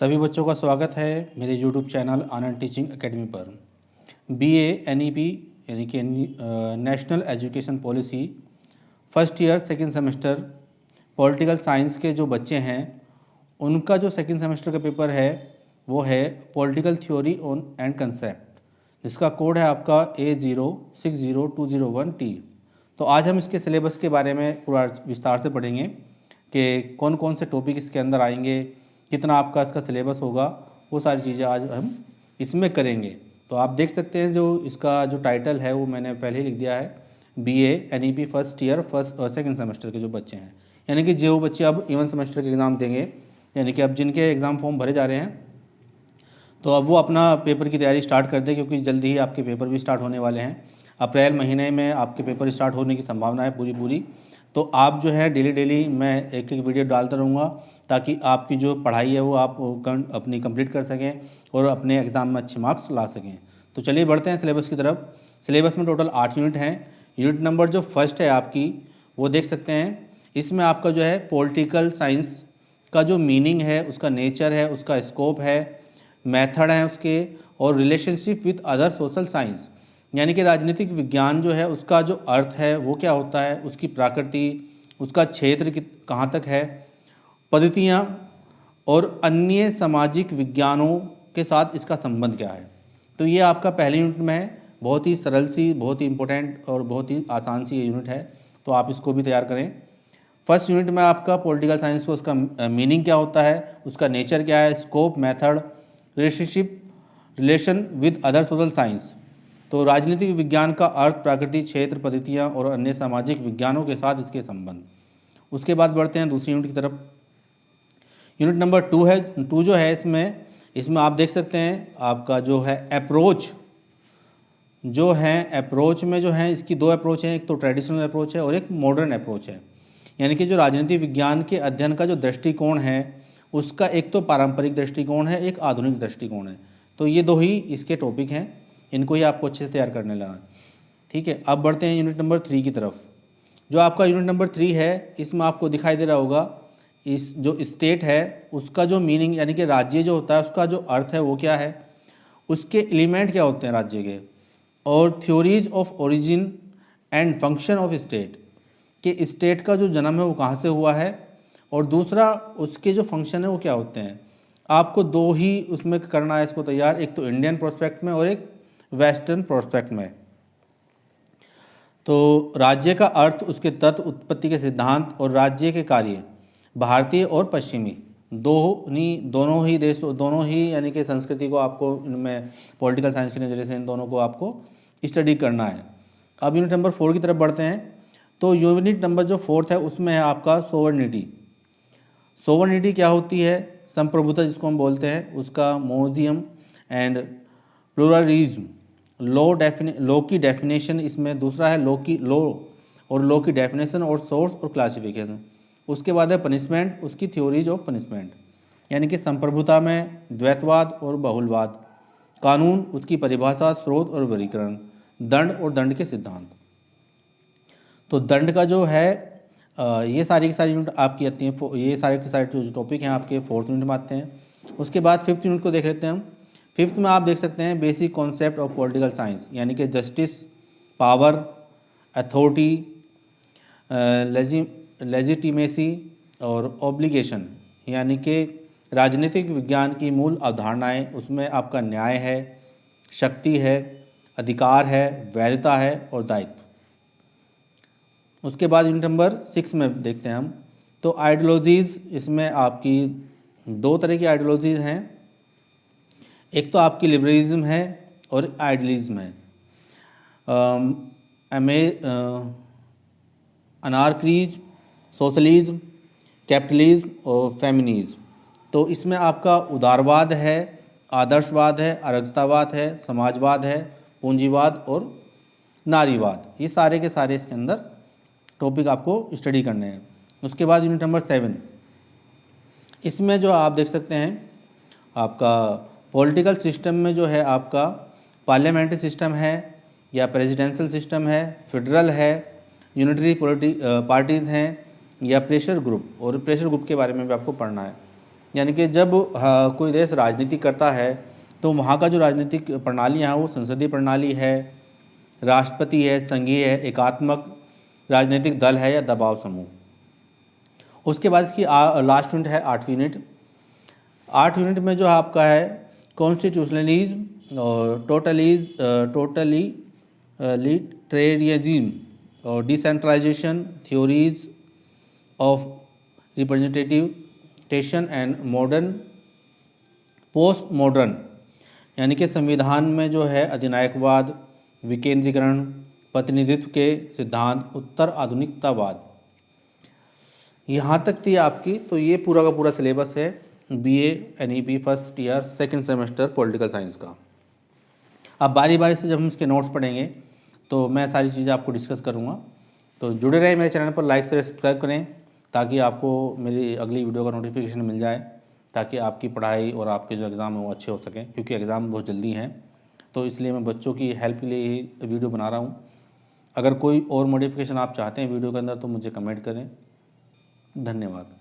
सभी बच्चों का स्वागत है मेरे YouTube चैनल आनंद टीचिंग एकेडमी पर। BA NEP यानी कि national education policy first year second semester political science के जो बच्चे हैं उनका जो सेकेंड सेमेस्टर का पेपर है वो है political theory on and concept, जिसका कोड है आपका A060201T। तो आज हम इसके सिलेबस के बारे में पूरा विस्तार से पढ़ेंगे कि कौन कौन से टॉपिक इसके अंदर आएंगे, कितना आपका इसका सिलेबस होगा, वो सारी चीज़ें आज हम इसमें करेंगे। तो आप देख सकते हैं जो इसका जो टाइटल है वो मैंने पहले ही लिख दिया है, BA NEP first year first और सेकेंड सेमेस्टर के जो बच्चे हैं, यानी कि जो बच्चे अब इवन सेमेस्टर के एग्ज़ाम देंगे, यानी कि अब जिनके एग्ज़ाम फॉर्म भरे जा रहे हैं, तो अब वो अपना पेपर की तैयारी स्टार्ट कर दें, क्योंकि जल्दी ही आपके पेपर भी स्टार्ट होने वाले हैं। अप्रैल महीने में आपके पेपर स्टार्ट होने की संभावना है पूरी। तो आप जो है डेली मैं एक वीडियो डालता रहूँगा ताकि आपकी जो पढ़ाई है वो आप अपनी कंप्लीट कर सकें और अपने एग्ज़ाम में अच्छे मार्क्स ला सकें। तो चलिए बढ़ते हैं सिलेबस की तरफ। सिलेबस में टोटल 8 यूनिट हैं। यूनिट नंबर जो फर्स्ट है आपकी वो देख सकते हैं। इसमें आपका जो है पॉलिटिकल साइंस का जो मीनिंग है, उसका नेचर है, उसका स्कोप है, मेथड हैं उसके, और relationship with other social science, यानी कि राजनीतिक विज्ञान जो है उसका जो अर्थ है वो क्या होता है, उसकी प्रकृति, उसका क्षेत्र कहाँ तक है, पद्धतियाँ और अन्य सामाजिक विज्ञानों के साथ इसका संबंध क्या है। तो ये आपका पहले यूनिट में है। बहुत ही सरल सी, बहुत ही इम्पोर्टेंट और बहुत ही आसान सी ये यूनिट है, तो आप इसको भी तैयार करें। फर्स्ट यूनिट में आपका पॉलिटिकल साइंस को उसका मीनिंग क्या होता है, उसका नेचर क्या है, scope, method, relation with other social science. तो राजनीतिक विज्ञान का अर्थ, प्रकृति, क्षेत्र, पद्धतियाँ और अन्य सामाजिक विज्ञानों के साथ इसके संबंध। उसके बाद बढ़ते हैं दूसरी यूनिट की तरफ। यूनिट नंबर 2 है। 2 जो है इसमें आप देख सकते हैं आपका जो है अप्रोच जो है, अप्रोच में जो है इसकी 2 अप्रोच हैं, एक तो ट्रेडिशनल अप्रोच है और एक मॉडर्न अप्रोच है। यानी कि जो राजनीतिक विज्ञान के अध्ययन का जो दृष्टिकोण है उसका एक तो पारंपरिक दृष्टिकोण है, एक आधुनिक दृष्टिकोण है। तो ये 2 ही इसके टॉपिक हैं, इनको ही आपको अच्छे से तैयार करने लगा। ठीक है, अब बढ़ते हैं यूनिट नंबर 3 की तरफ। जो आपका यूनिट नंबर 3 है, इसमें आपको दिखाई दे रहा होगा इस जो स्टेट है उसका जो मीनिंग, यानी कि राज्य जो होता है उसका जो अर्थ है वो क्या है, उसके एलिमेंट क्या होते हैं राज्य के, और theories of origin and function of state, कि स्टेट का जो जन्म है वो कहाँ से हुआ है, और दूसरा उसके जो फंक्शन है वो क्या होते हैं। आपको 2 ही उसमें करना है इसको तैयार, एक तो इंडियन प्रोस्पेक्ट में और एक वेस्टर्न प्रोस्पेक्ट में। तो राज्य का अर्थ, उसके तत्व, उत्पत्ति के सिद्धांत और राज्य के कार्य, भारतीय और पश्चिमी दोनों ही देशों, दोनों ही यानी कि संस्कृति को आपको इनमें पॉलिटिकल साइंस के नज़रिए से इन दोनों को आपको स्टडी करना है। अब यूनिट नंबर 4 की तरफ बढ़ते हैं। तो यूनिट नंबर जो 4 है उसमें है आपका सोवर्निटी। सोवर्निटी क्या होती है, संप्रभुता जिसको हम बोलते हैं, उसका मोजियम एंड प्लूरलिज्म, लॉ की डेफिनेशन, इसमें दूसरा है लॉ की डेफिनेशन और सोर्स और क्लासिफिकेशन। उसके बाद है पनिशमेंट, उसकी थ्योरीज ऑफ पनिशमेंट, यानी कि संप्रभुता में द्वैतवाद और बहुलवाद, कानून, उसकी परिभाषा, स्रोत और वर्गीकरण, दंड और दंड के सिद्धांत। तो दंड का जो है ये सारी की सारी यूनिट आपकी आती हैं, ये सारे के सारे जो टॉपिक हैं आपके 4th यूनिट में आते हैं। उसके बाद 5th यूनिट को देख लेते हैं हम। 5th में आप देख सकते हैं basic concept of political science, यानी कि जस्टिस, पावर, अथॉरिटी, लेजिटिमेसी और ऑब्लिगेशन, यानी कि राजनीतिक विज्ञान की मूल अवधारणाएं। उसमें आपका न्याय है, शक्ति है, अधिकार है, वैधता है और दायित्व। उसके बाद यूनिट नंबर 6 में देखते हैं हम। तो आइडियोलॉजीज़, इसमें आपकी 2 तरह की आइडियोलॉजीज़ हैं, एक तो आपकी लिबरलिज्म है और आइडियलिज्म है। अनार्कीज, सोशलिज्म, कैपिटलिज्म और फेमिनिज्म। तो इसमें आपका उदारवाद है, आदर्शवाद है, अराजकतावाद है, समाजवाद है, पूंजीवाद और नारीवाद, ये सारे के सारे इसके अंदर टॉपिक आपको स्टडी करने हैं। उसके बाद यूनिट नंबर 7, इसमें जो आप देख सकते हैं आपका पॉलिटिकल सिस्टम में जो है आपका पार्लियामेंट्री सिस्टम है या प्रेसिडेंशियल सिस्टम है, फेडरल है, यूनिटरी पार्टीज़ हैं या प्रेशर ग्रुप, और प्रेशर ग्रुप के बारे में भी आपको पढ़ना है। यानी कि जब कोई देश राजनीति करता है तो वहाँ का जो राजनीतिक प्रणालियाँ हैं वो संसदीय प्रणाली है, राष्ट्रपति है, संघीय है, एकात्मक राजनीतिक दल है या दबाव समूह। उसके बाद इसकी लास्ट यूनिट है 8वीं यूनिट। 8वीं यूनिट में जो आपका है कॉन्स्टिट्यूशनलिज्म और टोटलिटरेरियज्म और decentralisation, theories of representation and modern post modern, यानी कि संविधान में जो है अधिनायकवाद, विकेंद्रीकरण, प्रतिनिधित्व के सिद्धांत, उत्तर आधुनिकतावाद। यहाँ तक थी आपकी। तो ये पूरा का पूरा सिलेबस है BA NEP first year second semester political science का। अब बारी बारी से जब हम इसके नोट्स पढ़ेंगे तो मैं सारी चीज़ें आपको डिस्कस करूँगा। तो जुड़े रहें मेरे चैनल पर, लाइक से सब्सक्राइब करें ताकि आपको मेरी अगली वीडियो का नोटिफिकेशन मिल जाए, ताकि आपकी पढ़ाई और आपके जो एग्ज़ाम है वो अच्छे हो सकें, क्योंकि एग्ज़ाम बहुत जल्दी हैं। तो इसलिए मैं बच्चों की हेल्प के लिए ही वीडियो बना रहा हूँ। अगर कोई और मॉडिफिकेशन आप चाहते हैं वीडियो के अंदर तो मुझे कमेंट करें। धन्यवाद।